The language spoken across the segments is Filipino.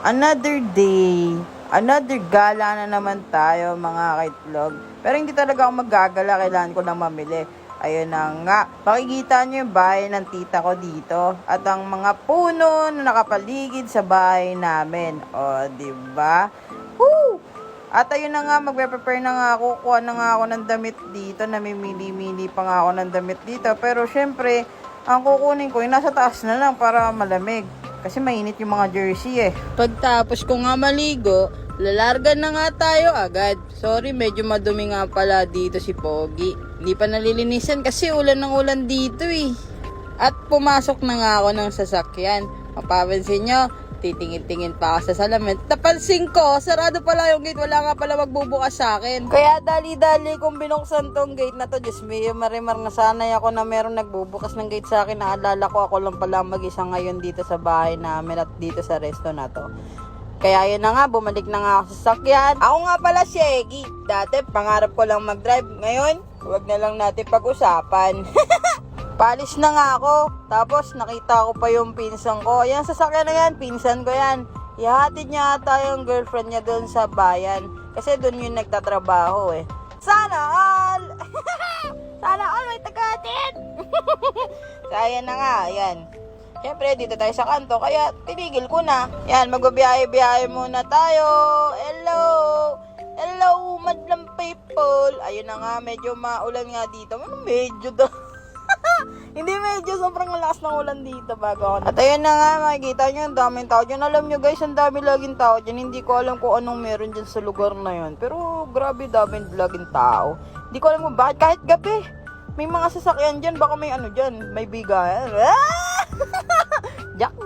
Another day, another gala na naman tayo mga kaitlog. Pero hindi talaga ako maggagala, kailangan ko na mamili. Ayun na nga, makikita nyo yung bahay ng tita ko dito. At ang mga puno na nakapaligid sa bahay namin. O, diba? Woo! At ayun na nga, magpe-prepare na nga ako. Kuha na nga ako ng damit dito. Namimili-mili pa nga ako ng damit dito. Pero syempre, ang kukunin ko, nasa taas na lang para malamig. Kasi mainit yung mga jersey eh. Pagtapos ko nga maligo, lalarga na nga tayo agad. Sorry, medyo madumi nga pala dito si Pogi. Hindi pa nalilinisan kasi ulan ng ulan dito eh. At pumasok na nga ako ng sasakyan. Mapapansin nyo, titingin-tingin pa ako sa salamin. Napansin ko, sarado pala yung gate. Wala nga pala magbubukas sa akin. Kaya dali-dali kung binuksan tong gate na to. Diyos mio, marimar na sanay ako na meron nagbubukas ng gate sa akin. Naalala ko, ako lang pala mag-isa ngayon dito sa bahay namin at dito sa resto na to. Kaya yun na nga, bumalik na nga ako sa sasakyan. Ako nga pala si Eggy. Dati, pangarap ko lang mag-drive. Ngayon, huwag na lang natin pag-usapan. Palis na nga ako. Tapos nakita ko pa yung pinsan ko. Yan, sasakyan na yan. Pinsan ko yan. Ihatid niya ata yung girlfriend niya doon sa bayan. Kasi doon yung nagtatrabaho eh. Sana all! Sana all may tagatid! Kaya na nga, yan. Siyempre, dito tayo sa kanto. Kaya tinigil ko na. Yan, magbabiyahe-biyahe muna tayo. Hello! Hello, madlang people! Ayun na nga, medyo maulan nga dito. Medyo daw. Hindi medyo, sobrang lakas ng ulan dito bago ako. At ayun na nga, makikita nyo, ang daming tao dyan. Alam nyo guys, ang dami laging tao dyan. Hindi ko alam kung anong meron dyan sa lugar na yun. Pero grabe, daming laging tao. Hindi ko alam kung bakit, kahit gabi. May mga sasakyan dyan, baka may ano dyan, may bigayan. Joke.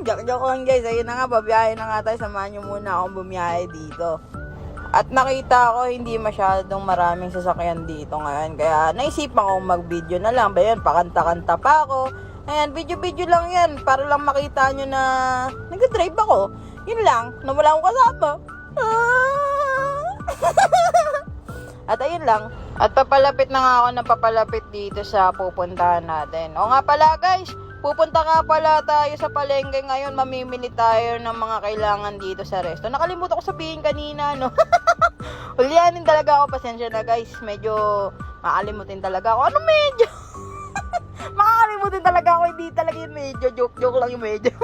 Joke lang guys. Ayun na nga, babiyahe na nga tayo. Samahan nyo muna akong bumiyahe dito. At nakita ko hindi masyadong maraming sasakyan dito ngayon. Kaya naisipan ko mag-video na lang. Ba yan, pakanta-kanta pa ako. Ayan, video-video lang yan. Para lang makita nyo na nag-drive ako. Yun lang, na wala akong kasama. At ayun lang. At papalapit na nga ako ng papalapit dito sa pupuntahan natin. O nga pala guys, pupunta nga pala tayo sa palengke ngayon. Mamimili tayo ng mga kailangan dito sa resto. Nakalimutan ko sabihin kanina, no? Hulyanin talaga ako. Pasensya na guys. Medyo makalimutin talaga ako. Ano medyo? Makakalimutin talaga ako. Hindi talaga yung medyo. Joke lang yung medyo.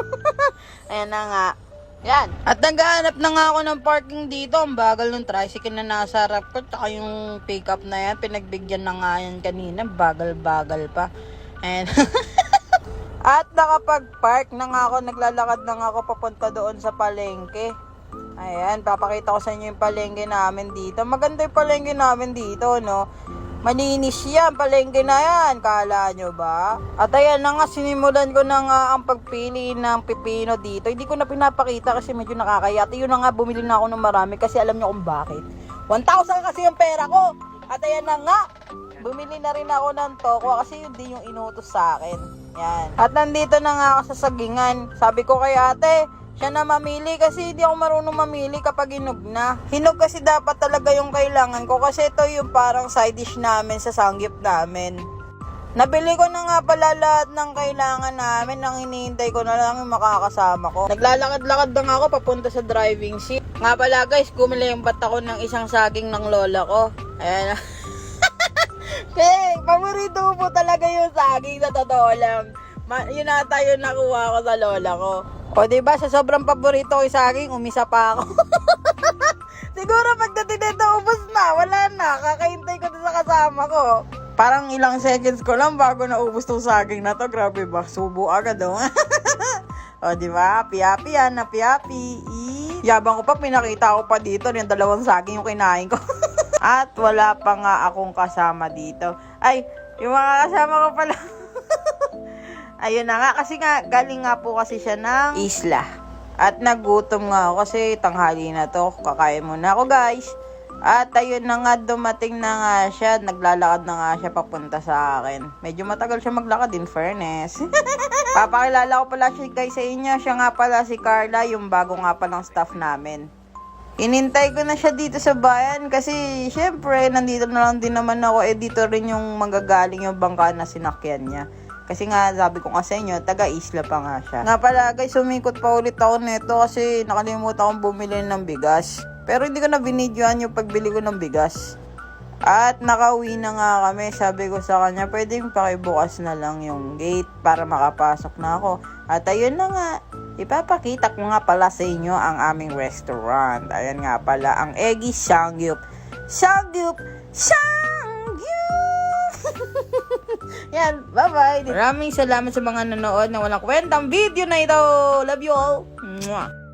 Ayan na nga. Yan. At naghahanap na nga ako ng parking dito. Ang bagal ng tricycle na nasa harap ko. Tsaka yung pick-up na yan. Pinagbigyan na nga yan kanina. Bagal-bagal pa. And at nakapag-park na nga ako, naglalakad na nga ako papunta doon sa palengke. Ayan, papakita ko sa inyo yung palengke namin dito. Maganda yung palengke namin dito, no? Malinis yan, palengke na yan. Kala nyo ba? At ayan na nga, sinimulan ko na nga ang pagpili ng pipino dito. Hindi ko na pinapakita kasi medyo nakakaya. At yun na nga, bumili na ako ng marami kasi alam nyo kung bakit. 1,000 kasi yung pera ko. At ayan na nga, bumili na rin ako ng tokwa kasi yun din yung inutos sa akin. Yan. At nandito na nga ako sa sagingan. Sabi ko kay ate, siya na mamili kasi hindi ako marunong mamili kapag hinog na. Hinog kasi dapat talaga yung kailangan ko kasi ito yung parang side dish namin sa sangyup namin. Nabili ko na nga pala lahat ng kailangan namin. Nang hinihintay ko na lang yung makakasama ko. Naglalakad-lakad na nga ako papunta sa driving seat. Nga pala guys, gumilimbat ako ng isang saging ng lola ko. Ayan. Paborito po talaga yung saging sa totoo lang. Yun ata yung nakuha ko sa lola ko. O diba, sa sobrang paborito ko yung saging, umisa pa ako. Siguro pagdating nito, ubos na. Wala na. Kakahintay ko sa kasama ko. Parang ilang seconds ko lang bago naubos tong saging na to. Grabe ba? Subo agad oh. O diba, happy-happy yan. Happy-happy. Yabang ko pa, pinakita ko pa dito. Yung 2 saging yung kinain ko. At wala pa nga akong kasama dito. Ay, yung mga kasama ko pala. Ayun na nga, kasi nga, galing nga po kasi siya ng isla. At nagutom nga ako kasi tanghali na to. Kakain muna ako guys. At ayun na nga, dumating na nga siya. Naglalakad na nga siya papunta sa akin. Medyo matagal siya maglakad in fairness. Papakilala ko pala siya guys sa inyo. Siya nga pala si Carla, yung bago nga palang staff namin. Inintay ko na siya dito sa bayan kasi syempre nandito na lang din naman ako. Dito rin yung manggagaling yung bangka na sinakyan niya. Kasi nga, sabi ko nga sa inyo, taga-isla pa nga siya. Nga pala guys, sumikot pa ulit ako nito kasi nakalimutan akong bumili ng bigas. Pero hindi ko na binidyoan yung pagbili ko ng bigas. At nakauwi na nga kami. Sabi ko sa kanya, pwedeng pakibukas na lang yung gate para makapasok na ako. At ayun na nga, ipapakita ko nga pala sa inyo ang aming restaurant. Ayan nga pala, ang Eggy Sangyup. Sangyup! Yan, bye-bye. Maraming salamat sa mga nanood na walang kwentang video na ito. Love you all. Mwah.